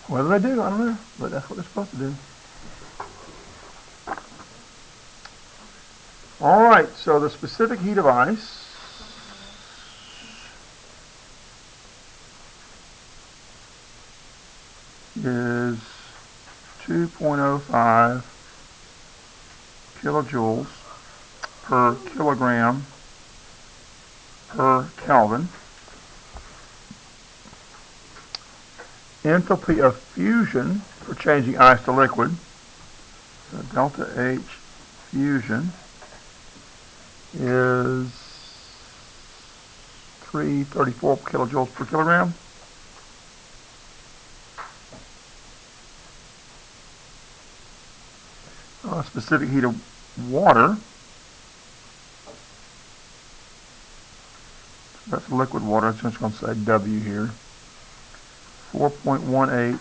Whether they do, I don't know, but that's what they're supposed to do. All right, so the specific heat of ice is 2.05 kilojoules per kilogram per Kelvin. Enthalpy of fusion for changing ice to liquid, so delta H fusion is 334 kilojoules per kilogram. Specific heat of water, that's liquid water, I'm just going to say W here, 4.18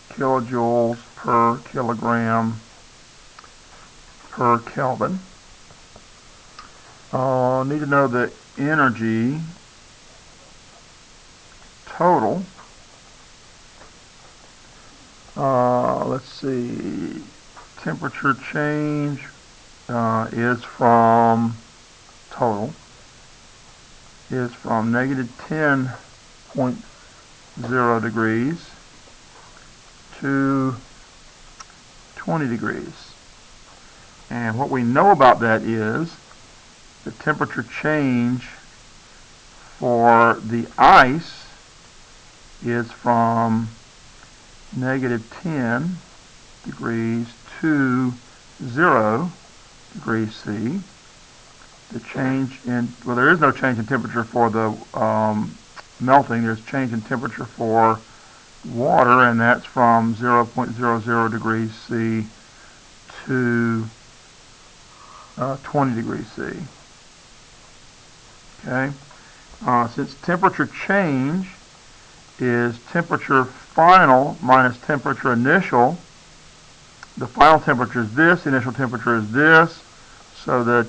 kilojoules per kilogram per Kelvin. Need to know the energy total. Let's see, temperature change is from negative 10.0 degrees to 20 degrees. And what we know about that is the temperature change for the ice is from negative 10 degrees to 0 degrees C. The change in, well, there is no change in temperature for the melting. There's change in temperature for water, and that's from 0.00 degrees C to 20 degrees C. Okay? Since temperature change is temperature final minus temperature initial, the final temperature is this, the initial temperature is this, so the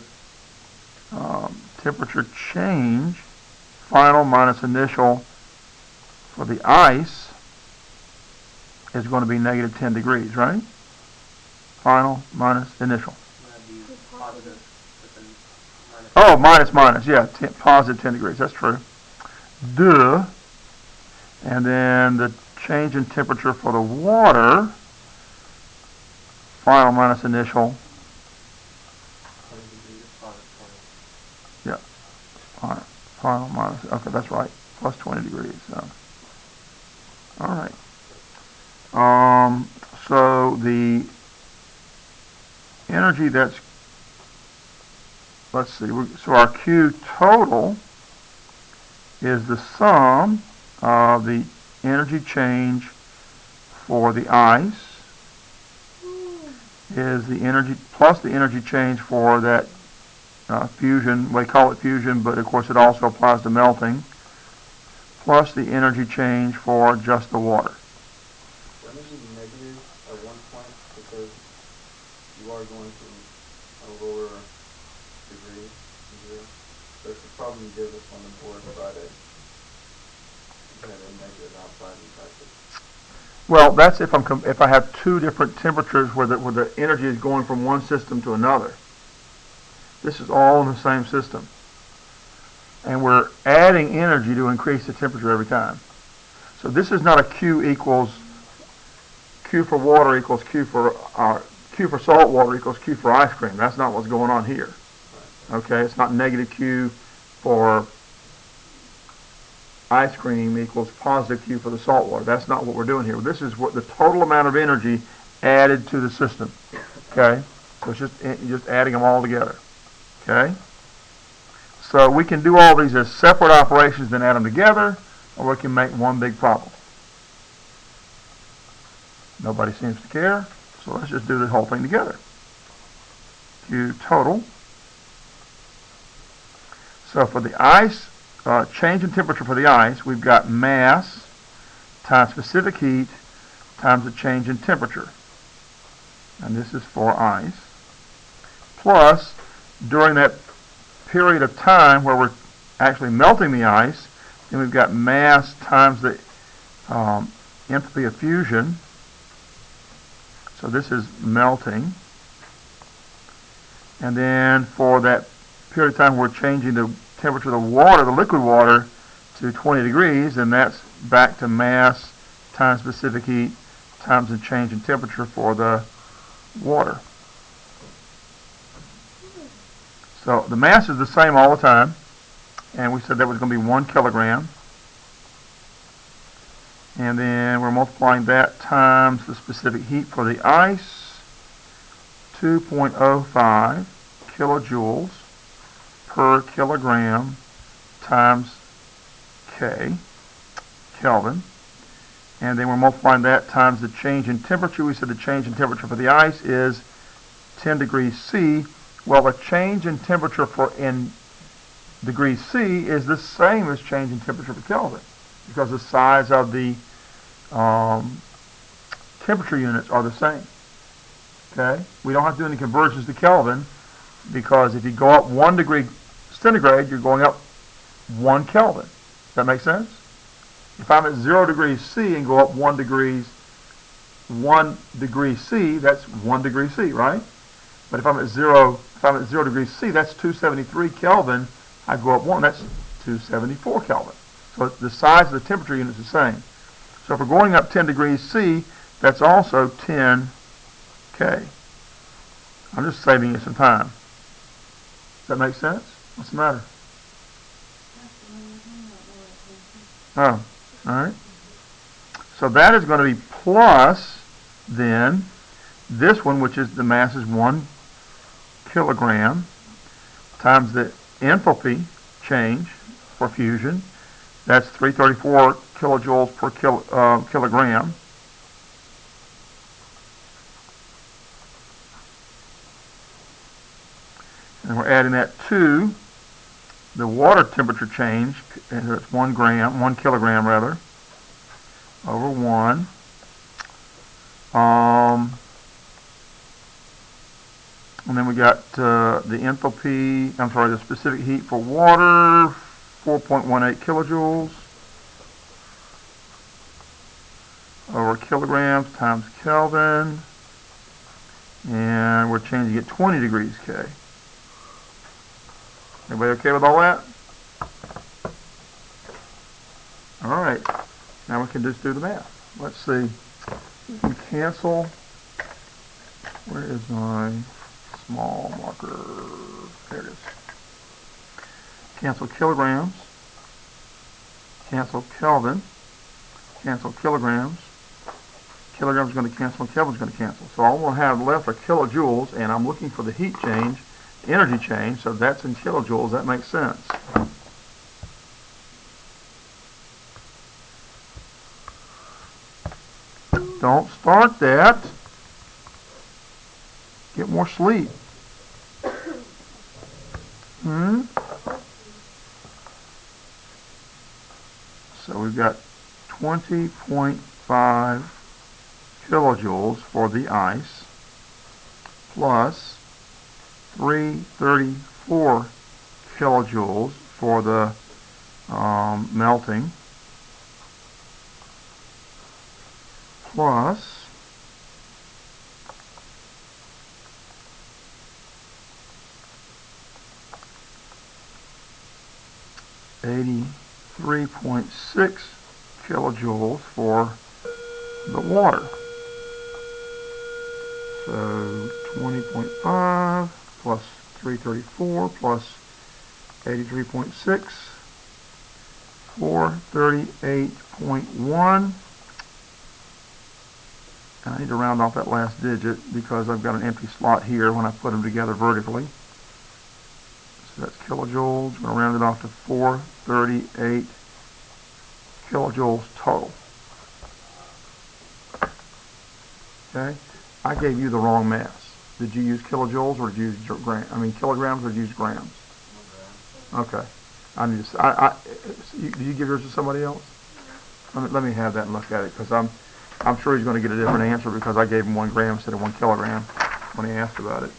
temperature change, final minus initial for the ice is going to be negative 10 degrees, right? Final minus initial. Oh, minus, yeah, positive 10 degrees, that's true. Duh. And then the change in temperature for the water, final minus initial. Yeah, final minus, okay, that's right, plus 20 degrees. So. All right. So the energy that's, let's see, so our Q total is the sum of the energy change for the ice is the energy plus the energy change for that fusion. We call it fusion, but of course it also applies to melting, plus the energy change for just the water. Wouldn't it be negative at one point because you are going from a lower degree to zero? So it's the problem you gave us on the board Friday. You had a negative outside in practice. Well, that's if I have two different temperatures where the energy is going from one system to another. This is all in the same system. And we're adding energy to increase the temperature every time. So this is not a Q for water equals Q for salt water equals Q for ice cream. That's not what's going on here. Okay, it's not negative Q for ice cream equals positive Q for the salt water. That's not what we're doing here. This is what the total amount of energy added to the system. Okay, so it's just adding them all together. Okay, so we can do all these as separate operations, then add them together, or we can make one big problem. Nobody seems to care, so let's just do the whole thing together. Q total. So for the ice, change in temperature for the ice, we've got mass times specific heat times the change in temperature. And this is for ice. Plus, during that period of time where we're actually melting the ice, then we've got mass times the enthalpy of fusion. So this is melting. And then for that period of time we're changing the temperature of the water, the liquid water, to 20 degrees, and that's back to mass times specific heat times the change in temperature for the water. So the mass is the same all the time, and we said that was going to be 1 kilogram. And then we're multiplying that times the specific heat for the ice, 2.05 kilojoules per kilogram times Kelvin. And then we're multiplying that times the change in temperature. We said the change in temperature for the ice is 10 degrees C. Well, the change in temperature in degrees C is the same as change in temperature for Kelvin, because the size of the temperature units are the same. Okay? We don't have to do any conversions to Kelvin, because if you go up 1 degree centigrade, you're going up 1 Kelvin. Does that make sense? If I'm at 0 degrees C and go up 1 degree C, that's 1 degree C, right? But if I'm at 0 degrees C, that's 273 Kelvin. I go up 1, that's 274 Kelvin. So the size of the temperature unit is the same. So if we're going up 10 degrees C, that's also 10 K. I'm just saving you some time. Does that make sense? What's the matter? Oh, all right. So that is going to be plus, then, this one, which is the mass is 1 kilogram, times the enthalpy change for fusion. That's 334 kilojoules per kilogram. And we're adding that to the water temperature change. It's 1 kilogram rather, over 1. And then we got the specific heat for water, 4.18 kilojoules over kilograms times Kelvin. And we're changing it 20 degrees K. Everybody okay with all that? All right. Now we can just do the math. Let's see. We cancel. Where is my small marker? There it is. Cancel kilograms. Cancel Kelvin. Cancel kilograms. Kilograms is going to cancel and Kelvin's going to cancel. So all we'll have left are kilojoules, and I'm looking for the heat change, energy change, so that's in kilojoules. That makes sense. Don't start that. Get more sleep. So we've got 20.5 kilojoules for the ice, plus 334 kilojoules for the melting, plus 83.6 kilojoules for the water. So 20.5 plus 334 plus 83.6, 438.1. I need to round off that last digit because I've got an empty slot here when I put them together vertically. So that's kilojoules. I'm going to round it off to 438 kilojoules total. Okay? I gave you the wrong mass. Did you use kilojoules or did you use kilograms or did you use grams? Okay. I need to. Did you give yours to somebody else? Let me have that and look at it, because I'm sure he's going to get a different answer because I gave him 1 gram instead of 1 kilogram when he asked about it.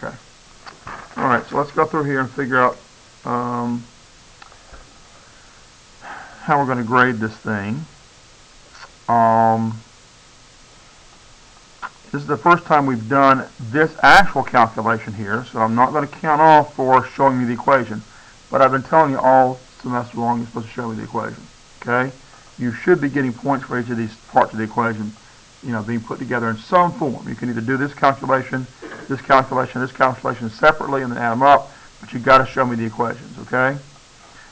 Okay. All right, so let's go through here and figure out how we're going to grade this thing. This is the first time we've done this actual calculation here, so I'm not going to count off for showing you the equation. But I've been telling you all semester long you're supposed to show me the equation. Okay? You should be getting points for each of these parts of the equation, being put together in some form. You can either do this calculation separately and then add them up, but you've got to show me the equations, okay?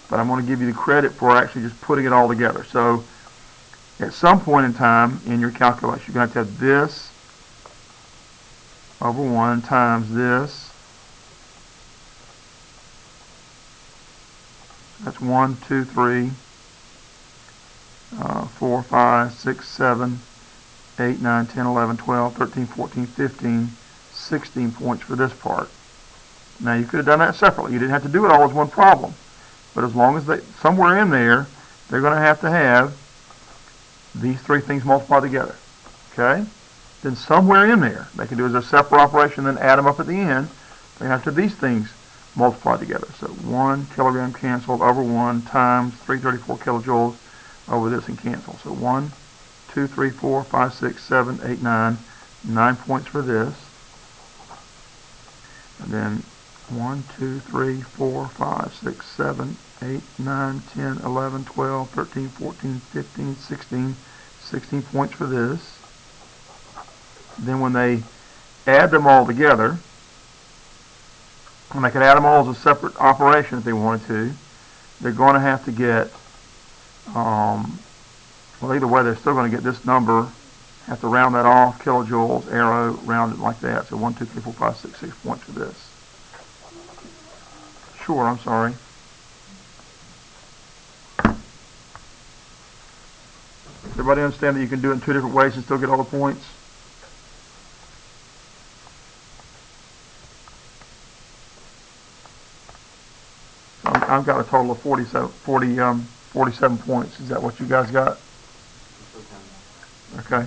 But I'm going to give you the credit for actually just putting it all together. So at some point in time in your calculation, you're going to have this over 1 times this. That's 1, 2, 3, 4, 5, 6, 7, 8, 9, 10, 11, 12, 13, 14, 15, 16 points for this part. Now you could have done that separately. You didn't have to do it all as one problem. But as long as somewhere in there, they're going to have these three things multiplied together. Okay? Then somewhere in there, they can do as a separate operation, then add them up at the end. They have to have these things multiplied together. So 1 kilogram canceled over 1 times 334 kilojoules over this and cancel. So 1, 2, 3, 4, 5, 6, 7, 8, 9. 9 points for this. And then 1, 2, 3, 4, 5, 6, 7, 8, 9, 10, 11, 12, 13, 14, 15, 16. 16 points for this. Then when they add them all together, and they could add them all as a separate operation if they wanted to, they're going to have to get, well, either way, they're still going to get this number, have to round that off, kilojoules, arrow, round it like that. So 1, 2, 3, 4, 5, 6, 6 points for this. Sure, I'm sorry. Does everybody understand that you can do it in 2 different ways and still get all the points? So I've got a total of 47 points. Is that what you guys got? Okay.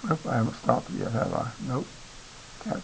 Nope, I haven't stopped it yet, have I? Nope. Capture